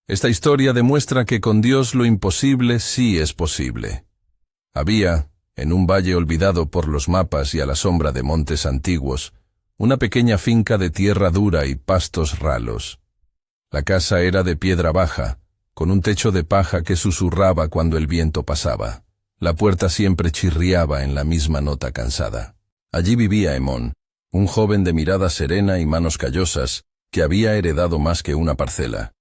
Esta historia demuestra que con Dios lo imposible sí es posible. Había, en un valle olvidado por los mapas y a la sombra de montes antiguos, una pequeña finca de tierra dura y pastos ralos. La casa era de piedra baja, con un techo de paja que susurraba cuando el viento pasaba. La puerta siempre chirriaba en la misma nota cansada. Allí vivía Emón, un joven de mirada serena y manos callosas, que había heredado más que una parcela.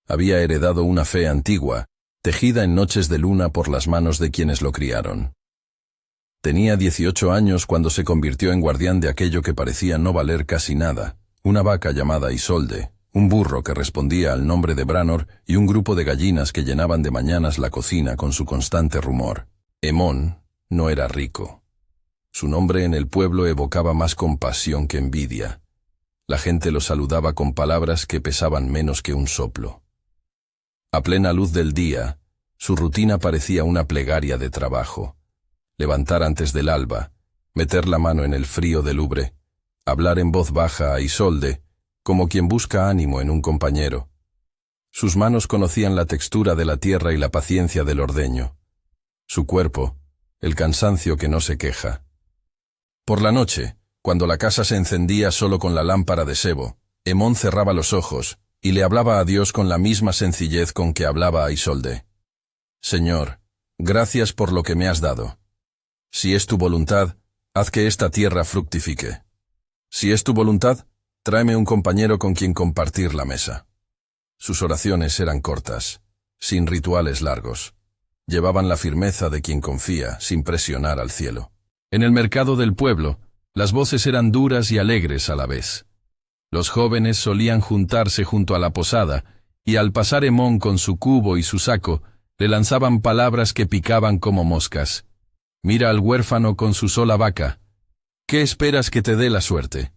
Había heredado una fe antigua, tejida en noches de luna por las manos de quienes lo criaron. Tenía 18 años cuando se convirtió en guardián de aquello que parecía no valer casi nada, una vaca llamada Isolde, un burro que respondía al nombre de Branor y un grupo de gallinas que llenaban de mañanas la cocina con su constante rumor. Emón no era rico. Su nombre en el pueblo evocaba más compasión que envidia. La gente lo saludaba con palabras que pesaban menos que un soplo. A plena luz del día, su rutina parecía una plegaria de trabajo. Levantar antes del alba, meter la mano en el frío del ubre, hablar en voz baja a Isolde, como quien busca ánimo en un compañero. Sus manos conocían la textura de la tierra y la paciencia del ordeño. Su cuerpo, el cansancio que no se queja. Por la noche, cuando la casa se encendía solo con la lámpara de sebo, Emón cerraba los ojos y le hablaba a Dios con la misma sencillez con que hablaba a Isolde. Señor, gracias por lo que me has dado. Si es tu voluntad, haz que esta tierra fructifique. Si es tu voluntad, tráeme un compañero con quien compartir la mesa. Sus oraciones eran cortas, sin rituales largos. Llevaban la firmeza de quien confía, sin presionar al cielo. En el mercado del pueblo, las voces eran duras y alegres a la vez. Los jóvenes solían juntarse junto a la posada, y al pasar Emón con su cubo y su saco, le lanzaban palabras que picaban como moscas. Mira al huérfano con su sola vaca. ¿Qué esperas que te dé la suerte?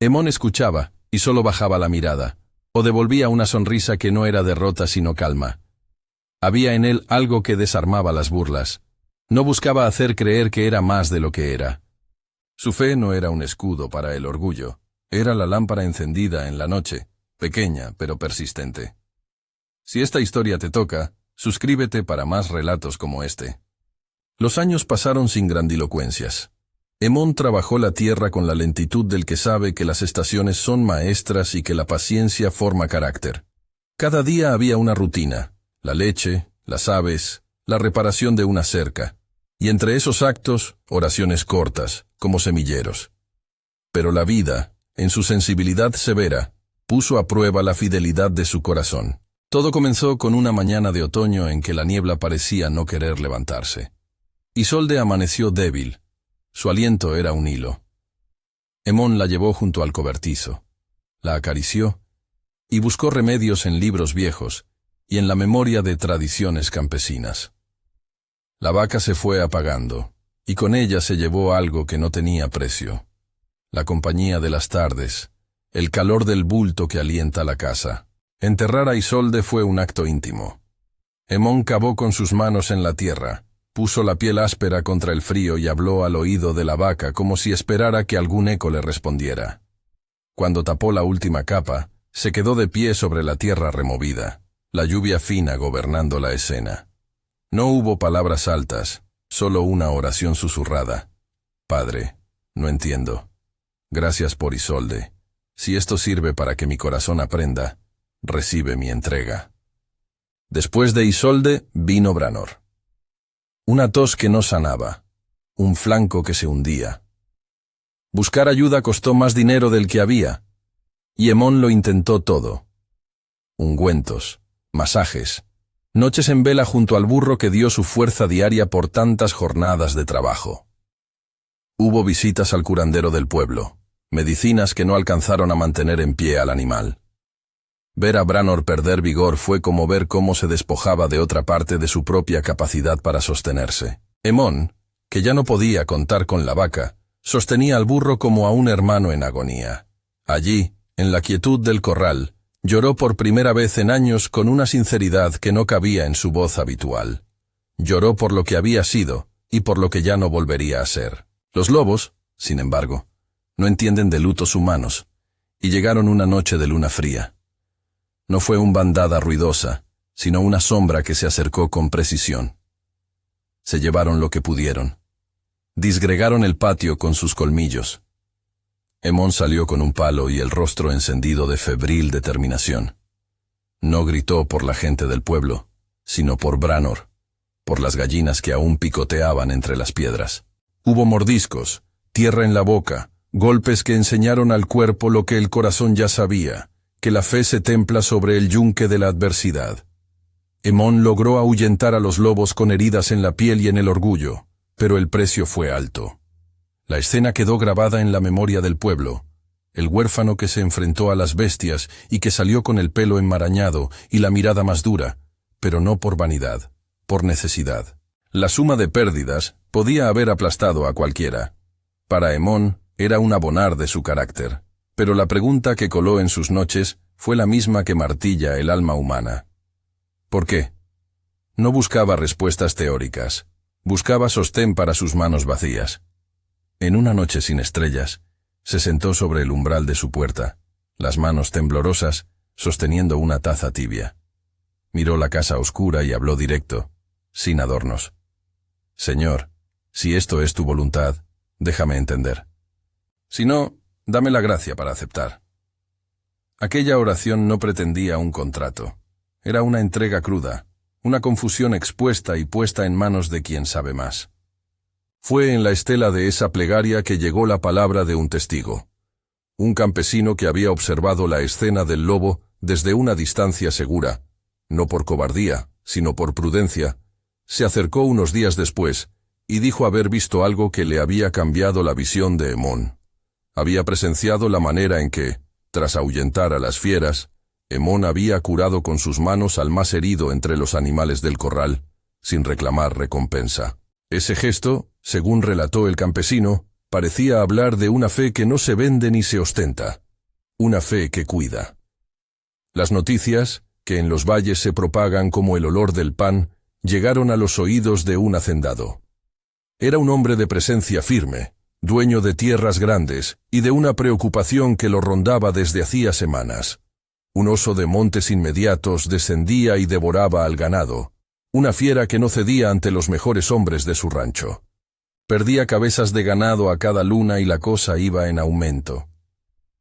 Emón escuchaba, y solo bajaba la mirada, o devolvía una sonrisa que no era derrota sino calma. Había en él algo que desarmaba las burlas. No buscaba hacer creer que era más de lo que era. Su fe no era un escudo para el orgullo, era la lámpara encendida en la noche, pequeña pero persistente. Si esta historia te toca, suscríbete para más relatos como este. Los años pasaron sin grandilocuencias. Emón trabajó la tierra con la lentitud del que sabe que las estaciones son maestras y que la paciencia forma carácter. Cada día había una rutina, la leche, las aves, la reparación de una cerca, y entre esos actos, oraciones cortas, como semilleros. Pero la vida, en su sensibilidad severa, puso a prueba la fidelidad de su corazón. Todo comenzó con una mañana de otoño en que la niebla parecía no querer levantarse. Isolde amaneció débil. Su aliento era un hilo. Emón la llevó junto al cobertizo, la acarició y buscó remedios en libros viejos y en la memoria de tradiciones campesinas. La vaca se fue apagando, y con ella se llevó algo que no tenía precio: la compañía de las tardes, el calor del bulto que alienta la casa. Enterrar a Isolde fue un acto íntimo. Emón cavó con sus manos en la tierra, puso la piel áspera contra el frío y habló al oído de la vaca como si esperara que algún eco le respondiera. Cuando tapó la última capa, se quedó de pie sobre la tierra removida, la lluvia fina gobernando la escena. No hubo palabras altas, solo una oración susurrada. Padre, no entiendo. Gracias por Isolde. Si esto sirve para que mi corazón aprenda, recibe mi entrega. Después de Isolde vino Branor. Una tos que no sanaba, un flanco que se hundía. Buscar ayuda costó más dinero del que había, y Emón lo intentó todo. Ungüentos, masajes, noches en vela junto al burro que dio su fuerza diaria por tantas jornadas de trabajo. Hubo visitas al curandero del pueblo, medicinas que no alcanzaron a mantener en pie al animal. Ver a Branor perder vigor fue como ver cómo se despojaba de otra parte de su propia capacidad para sostenerse. Emón, que ya no podía contar con la vaca, sostenía al burro como a un hermano en agonía. Allí, en la quietud del corral, lloró por primera vez en años con una sinceridad que no cabía en su voz habitual. Lloró por lo que había sido y por lo que ya no volvería a ser. Los lobos, sin embargo, no entienden de lutos humanos, y llegaron una noche de luna fría. No fue una bandada ruidosa, sino una sombra que se acercó con precisión. Se llevaron lo que pudieron. Disgregaron el patio con sus colmillos. Emón salió con un palo y el rostro encendido de febril determinación. No gritó por la gente del pueblo, sino por Branor, por las gallinas que aún picoteaban entre las piedras. Hubo mordiscos, tierra en la boca, golpes que enseñaron al cuerpo lo que el corazón ya sabía, que la fe se templa sobre el yunque de la adversidad. Emón logró ahuyentar a los lobos con heridas en la piel y en el orgullo, pero el precio fue alto. La escena quedó grabada en la memoria del pueblo. El huérfano que se enfrentó a las bestias y que salió con el pelo enmarañado y la mirada más dura, pero no por vanidad, por necesidad. La suma de pérdidas podía haber aplastado a cualquiera. Para Emón era un abonar de su carácter, pero la pregunta que coló en sus noches fue la misma que martilla el alma humana. ¿Por qué? No buscaba respuestas teóricas, buscaba sostén para sus manos vacías. En una noche sin estrellas, se sentó sobre el umbral de su puerta, las manos temblorosas, sosteniendo una taza tibia. Miró la casa oscura y habló directo, sin adornos. Señor, si esto es tu voluntad, déjame entender. Si no, dame la gracia para aceptar. Aquella oración no pretendía un contrato. Era una entrega cruda, una confusión expuesta y puesta en manos de quien sabe más. Fue en la estela de esa plegaria que llegó la palabra de un testigo. Un campesino que había observado la escena del lobo desde una distancia segura, no por cobardía, sino por prudencia, se acercó unos días después y dijo haber visto algo que le había cambiado la visión de Emón. Había presenciado la manera en que, tras ahuyentar a las fieras, Emón había curado con sus manos al más herido entre los animales del corral, sin reclamar recompensa. Ese gesto, según relató el campesino, parecía hablar de una fe que no se vende ni se ostenta, una fe que cuida. Las noticias, que en los valles se propagan como el olor del pan, llegaron a los oídos de un hacendado. Era un hombre de presencia firme, dueño de tierras grandes y de una preocupación que lo rondaba desde hacía semanas. Un oso de montes inmediatos descendía y devoraba al ganado, una fiera que no cedía ante los mejores hombres de su rancho. Perdía cabezas de ganado a cada luna y la cosa iba en aumento.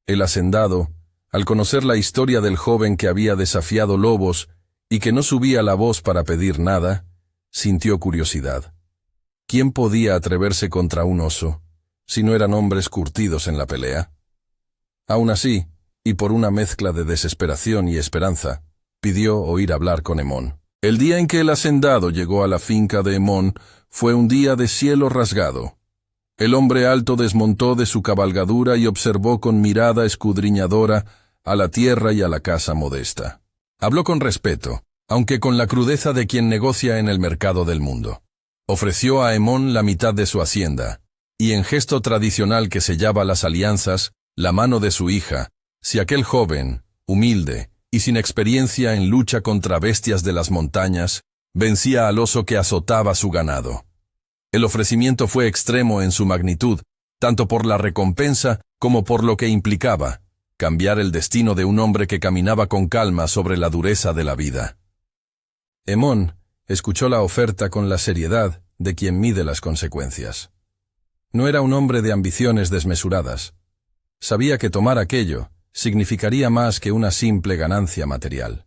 El hacendado, al conocer la historia del joven que había desafiado lobos y que no subía la voz para pedir nada, sintió curiosidad. ¿Quién podía atreverse contra un oso, si no eran hombres curtidos en la pelea? Aún así, y por una mezcla de desesperación y esperanza, pidió oír hablar con Emón. El día en que el hacendado llegó a la finca de Emón fue un día de cielo rasgado. El hombre alto desmontó de su cabalgadura y observó con mirada escudriñadora a la tierra y a la casa modesta. Habló con respeto, aunque con la crudeza de quien negocia en el mercado del mundo. Ofreció a Emón la mitad de su hacienda, y en gesto tradicional que sellaba las alianzas, la mano de su hija, si aquel joven, humilde y sin experiencia en lucha contra bestias de las montañas, vencía al oso que azotaba su ganado. El ofrecimiento fue extremo en su magnitud, tanto por la recompensa como por lo que implicaba, cambiar el destino de un hombre que caminaba con calma sobre la dureza de la vida. Emón escuchó la oferta con la seriedad de quien mide las consecuencias. No era un hombre de ambiciones desmesuradas. Sabía que tomar aquello significaría más que una simple ganancia material.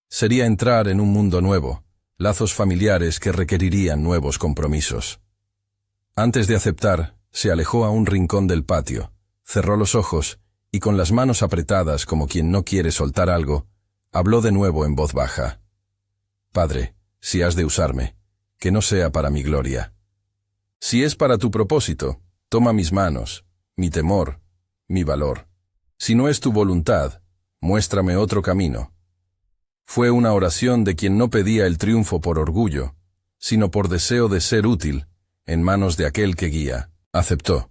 Sería entrar en un mundo nuevo, lazos familiares que requerirían nuevos compromisos. Antes de aceptar, se alejó a un rincón del patio, cerró los ojos y con las manos apretadas como quien no quiere soltar algo, habló de nuevo en voz baja. Padre, si has de usarme, que no sea para mi gloria. Si es para tu propósito, toma mis manos, mi temor, mi valor. Si no es tu voluntad, muéstrame otro camino. Fue una oración de quien no pedía el triunfo por orgullo, sino por deseo de ser útil, en manos de aquel que guía. Aceptó.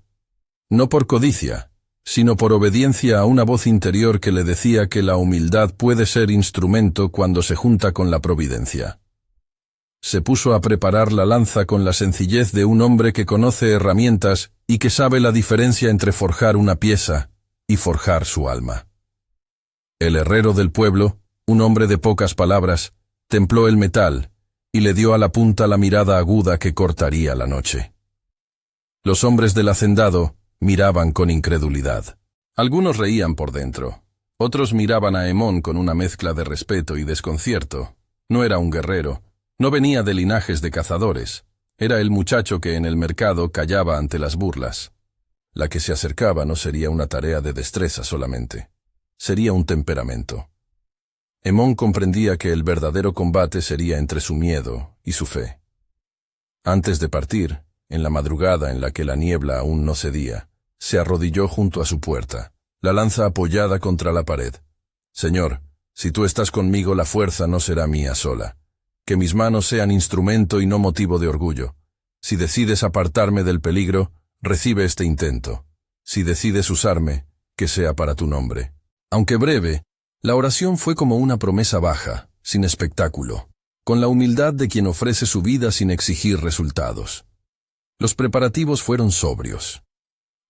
No por codicia, sino por obediencia a una voz interior que le decía que la humildad puede ser instrumento cuando se junta con la providencia. Se puso a preparar la lanza con la sencillez de un hombre que conoce herramientas y que sabe la diferencia entre forjar una pieza y forjar su alma. El herrero del pueblo, Un hombre de pocas palabras templó el metal y le dio a la punta la mirada aguda que cortaría la noche. Los hombres del hacendado miraban con incredulidad. Algunos reían por dentro. Otros miraban a Hemón con una mezcla de respeto y desconcierto. No era un guerrero, no venía de linajes de cazadores. Era el muchacho que en el mercado callaba ante las burlas. La que se acercaba no sería una tarea de destreza solamente. Sería un temperamento. Hemón comprendía que el verdadero combate sería entre su miedo y su fe. Antes de partir, en la madrugada en la que la niebla aún no cedía, se arrodilló junto a su puerta, la lanza apoyada contra la pared. «Señor, si tú estás conmigo, la fuerza no será mía sola. Que mis manos sean instrumento y no motivo de orgullo. Si decides apartarme del peligro, recibe este intento. Si decides usarme, que sea para tu nombre». Aunque breve, la oración fue como una promesa baja, sin espectáculo, con la humildad de quien ofrece su vida sin exigir resultados. Los preparativos fueron sobrios.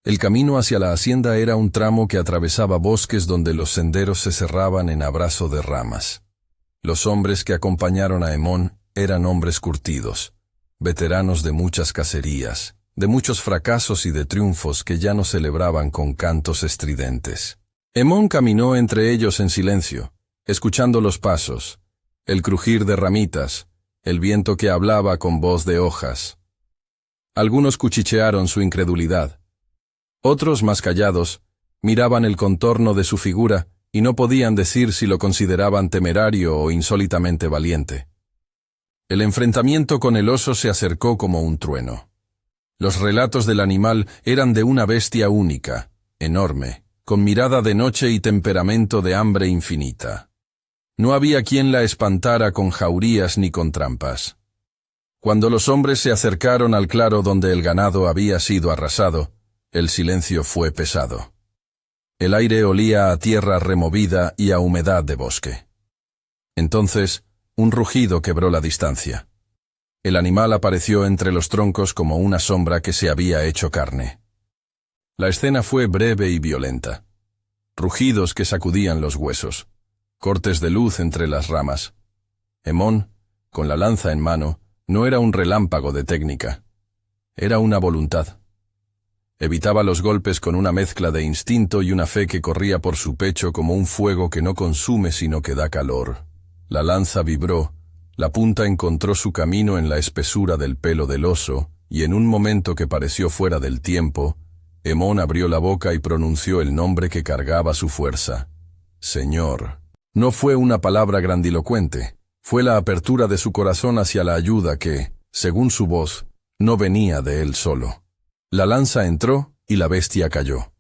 El camino hacia la hacienda era un tramo que atravesaba bosques donde los senderos se cerraban en abrazo de ramas. Los hombres que acompañaron a Hemón eran hombres curtidos, veteranos de muchas cacerías, de muchos fracasos y de triunfos que ya no celebraban con cantos estridentes. Hemón caminó entre ellos en silencio, escuchando los pasos, el crujir de ramitas, el viento que hablaba con voz de hojas. Algunos cuchichearon su incredulidad. Otros, más callados, miraban el contorno de su figura y no podían decir si lo consideraban temerario o insólitamente valiente. El enfrentamiento con el oso se acercó como un trueno. Los relatos del animal eran de una bestia única, enorme, con mirada de noche y temperamento de hambre infinita. No había quien la espantara con jaurías ni con trampas. Cuando los hombres se acercaron al claro donde el ganado había sido arrasado, el silencio fue pesado. El aire olía a tierra removida y a humedad de bosque. Entonces, un rugido quebró la distancia. El animal apareció entre los troncos como una sombra que se había hecho carne. La escena fue breve y violenta. Rugidos que sacudían los huesos, cortes de luz entre las ramas. Hemón, con la lanza en mano, no era un relámpago de técnica. Era una voluntad. Evitaba los golpes con una mezcla de instinto y una fe que corría por su pecho como un fuego que no consume sino que da calor. La lanza vibró, la punta encontró su camino en la espesura del pelo del oso, y en un momento que pareció fuera del tiempo, Hemón abrió la boca y pronunció el nombre que cargaba su fuerza. Señor. No fue una palabra grandilocuente, fue la apertura de su corazón hacia la ayuda que, según su voz, no venía de él solo. La lanza entró y la bestia cayó.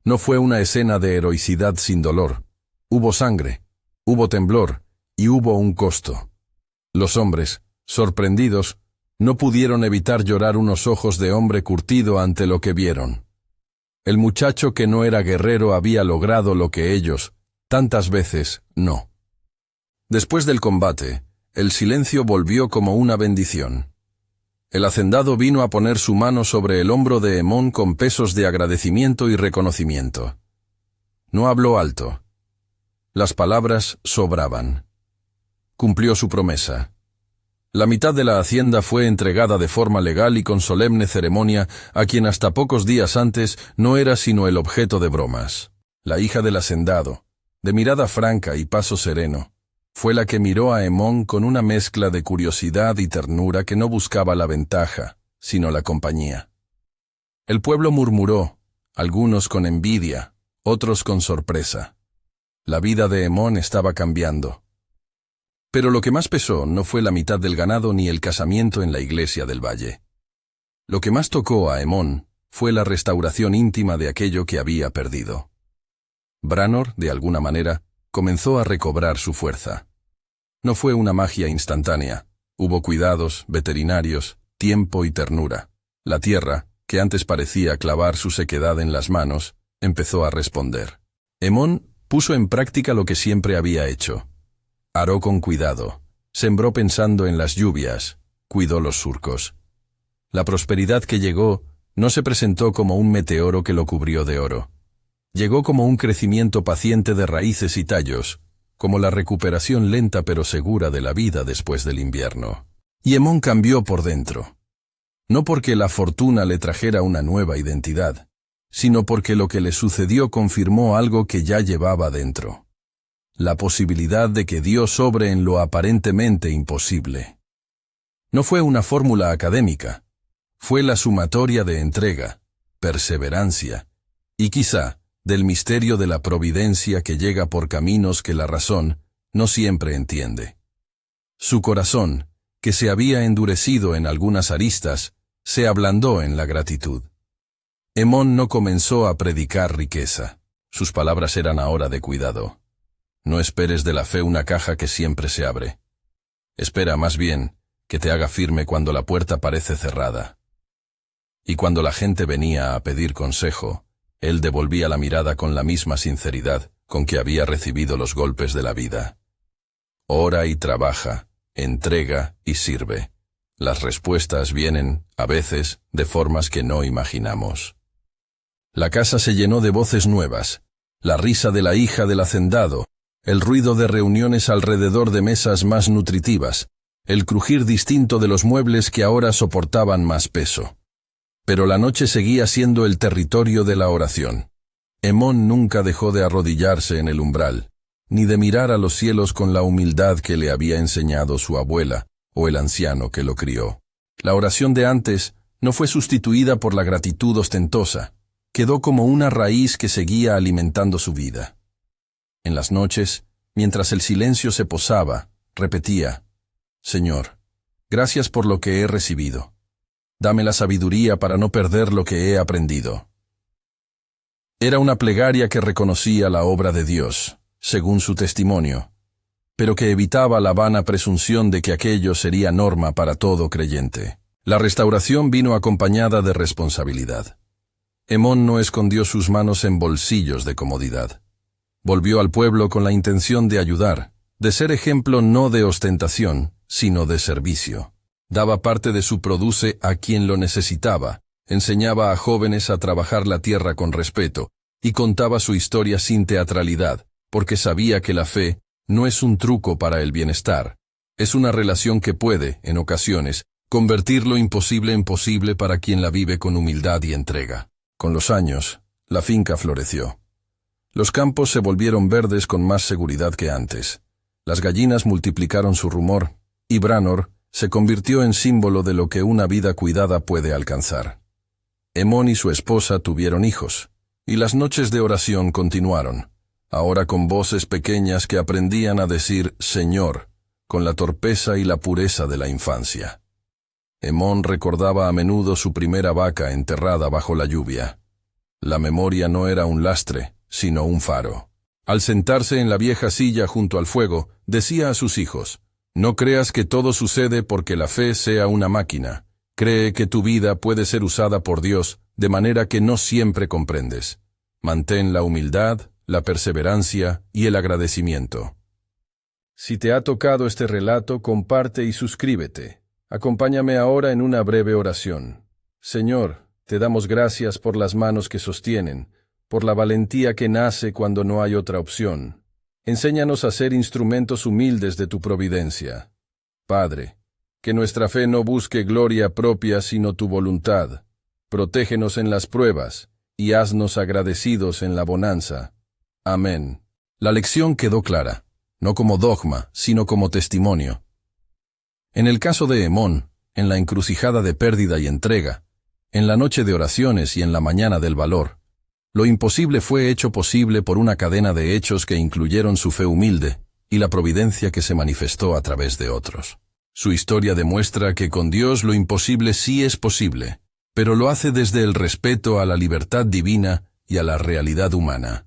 No fue una escena de heroicidad sin dolor. Hubo sangre, hubo temblor y hubo un costo. Los hombres, sorprendidos, no pudieron evitar llorar unos ojos de hombre curtido ante lo que vieron. El muchacho que no era guerrero había logrado lo que ellos, tantas veces, no. Después del combate, el silencio volvió como una bendición. El hacendado vino a poner su mano sobre el hombro de Hemón con pesos de agradecimiento y reconocimiento. No habló alto. Las palabras sobraban. Cumplió su promesa. La mitad de la hacienda fue entregada de forma legal y con solemne ceremonia a quien hasta pocos días antes no era sino el objeto de bromas. La hija del hacendado, de mirada franca y paso sereno, fue la que miró a Hemón con una mezcla de curiosidad y ternura que no buscaba la ventaja, sino la compañía. El pueblo murmuró, algunos con envidia, otros con sorpresa. La vida de Hemón estaba cambiando. Pero lo que más pesó no fue la mitad del ganado ni el casamiento en la iglesia del valle. Lo que más tocó a Hemón fue la restauración íntima de aquello que había perdido. Branor, de alguna manera, comenzó a recobrar su fuerza. No fue una magia instantánea. Hubo cuidados, veterinarios, tiempo y ternura. La tierra, que antes parecía clavar su sequedad en las manos, empezó a responder. Hemón puso en práctica lo que siempre había hecho. Aró con cuidado, sembró pensando en las lluvias, cuidó los surcos. La prosperidad que llegó no se presentó como un meteoro que lo cubrió de oro. Llegó como un crecimiento paciente de raíces y tallos, como la recuperación lenta pero segura de la vida después del invierno. Y Emón cambió por dentro. No porque la fortuna le trajera una nueva identidad, sino porque lo que le sucedió confirmó algo que ya llevaba dentro. La posibilidad de que Dios obre en lo aparentemente imposible. No fue una fórmula académica, fue la sumatoria de entrega, perseverancia, y quizá del misterio de la providencia que llega por caminos que la razón no siempre entiende. Su corazón, que se había endurecido en algunas aristas, se ablandó en la gratitud. Emón no comenzó a predicar riqueza. Sus palabras eran ahora de cuidado. No esperes de la fe una caja que siempre se abre. Espera, más bien, que te haga firme cuando la puerta parece cerrada. Y cuando la gente venía a pedir consejo, él devolvía la mirada con la misma sinceridad con que había recibido los golpes de la vida. Ora y trabaja, entrega y sirve. Las respuestas vienen, a veces, de formas que no imaginamos. La casa se llenó de voces nuevas, la risa de la hija del hacendado, el ruido de reuniones alrededor de mesas más nutritivas, el crujir distinto de los muebles que ahora soportaban más peso. Pero la noche seguía siendo el territorio de la oración. Emón nunca dejó de arrodillarse en el umbral, ni de mirar a los cielos con la humildad que le había enseñado su abuela o el anciano que lo crió. La oración de antes no fue sustituida por la gratitud ostentosa, quedó como una raíz que seguía alimentando su vida. En las noches, mientras el silencio se posaba, repetía: Señor, gracias por lo que he recibido. Dame la sabiduría para no perder lo que he aprendido. Era una plegaria que reconocía la obra de Dios, según su testimonio, pero que evitaba la vana presunción de que aquello sería norma para todo creyente. La restauración vino acompañada de responsabilidad. Emón no escondió sus manos en bolsillos de comodidad. Volvió al pueblo con la intención de ayudar, de ser ejemplo no de ostentación, sino de servicio. Daba parte de su produce a quien lo necesitaba, enseñaba a jóvenes a trabajar la tierra con respeto, y contaba su historia sin teatralidad, porque sabía que la fe no es un truco para el bienestar, es una relación que puede, en ocasiones, convertir lo imposible en posible para quien la vive con humildad y entrega. Con los años, la finca floreció. Los campos se volvieron verdes con más seguridad que antes. Las gallinas multiplicaron su rumor, y Branor se convirtió en símbolo de lo que una vida cuidada puede alcanzar. Emón y su esposa tuvieron hijos, y las noches de oración continuaron, ahora con voces pequeñas que aprendían a decir Señor, con la torpeza y la pureza de la infancia. Emón recordaba a menudo su primera vaca enterrada bajo la lluvia. La memoria no era un lastre, sino un faro. Al sentarse en la vieja silla junto al fuego, decía a sus hijos: no creas que todo sucede porque la fe sea una máquina. Cree que tu vida puede ser usada por Dios de manera que no siempre comprendes. Mantén la humildad, la perseverancia y el agradecimiento. Si te ha tocado este relato, comparte y suscríbete. Acompáñame ahora en una breve oración. Señor, te damos gracias por las manos que sostienen, por la valentía que nace cuando no hay otra opción. Enséñanos a ser instrumentos humildes de tu providencia. Padre, que nuestra fe no busque gloria propia sino tu voluntad. Protégenos en las pruebas, y haznos agradecidos en la bonanza. Amén. La lección quedó clara, no como dogma, sino como testimonio. En el caso de Emón, en la encrucijada de pérdida y entrega, en la noche de oraciones y en la mañana del valor, lo imposible fue hecho posible por una cadena de hechos que incluyeron su fe humilde y la providencia que se manifestó a través de otros. Su historia demuestra que con Dios lo imposible sí es posible, pero lo hace desde el respeto a la libertad divina y a la realidad humana.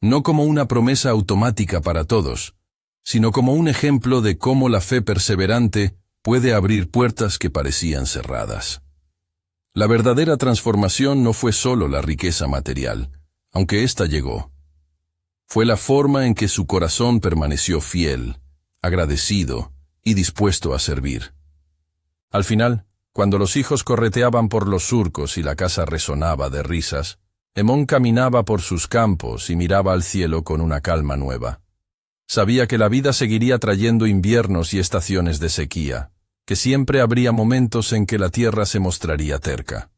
No como una promesa automática para todos, sino como un ejemplo de cómo la fe perseverante puede abrir puertas que parecían cerradas. La verdadera transformación no fue solo la riqueza material, aunque ésta llegó. Fue la forma en que su corazón permaneció fiel, agradecido y dispuesto a servir. Al final, cuando los hijos correteaban por los surcos y la casa resonaba de risas, Emón caminaba por sus campos y miraba al cielo con una calma nueva. Sabía que la vida seguiría trayendo inviernos y estaciones de sequía, que siempre habría momentos en que la tierra se mostraría terca.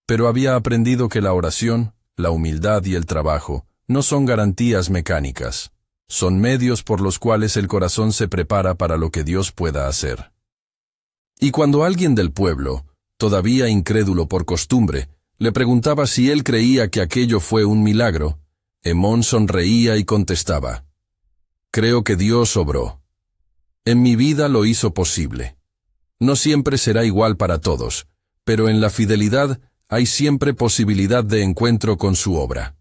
Pero había aprendido que la oración, la humildad y el trabajo no son garantías mecánicas, son medios por los cuales el corazón se prepara para lo que Dios pueda hacer. Y cuando alguien del pueblo, todavía incrédulo por costumbre, le preguntaba si él creía que aquello fue un milagro, Emón sonreía y contestaba: «Creo que Dios obró. En mi vida lo hizo posible. No siempre será igual para todos, pero en la fidelidad hay siempre posibilidad de encuentro con su obra».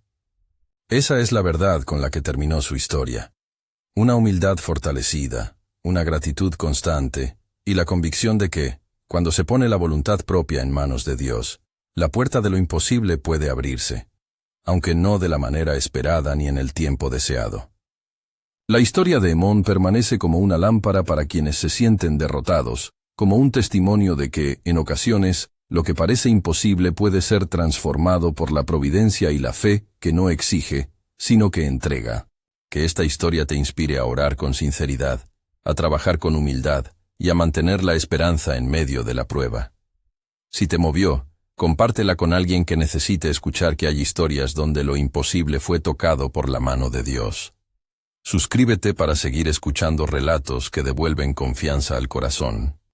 Esa es la verdad con la que terminó su historia. Una humildad fortalecida, una gratitud constante y la convicción de que, cuando se pone la voluntad propia en manos de Dios, la puerta de lo imposible puede abrirse, aunque no de la manera esperada ni en el tiempo deseado. La historia de Emón permanece como una lámpara para quienes se sienten derrotados, como un testimonio de que, en ocasiones, lo que parece imposible puede ser transformado por la providencia y la fe que no exige, sino que entrega. Que esta historia te inspire a orar con sinceridad, a trabajar con humildad y a mantener la esperanza en medio de la prueba. Si te movió, compártela con alguien que necesite escuchar que hay historias donde lo imposible fue tocado por la mano de Dios. Suscríbete para seguir escuchando relatos que devuelven confianza al corazón.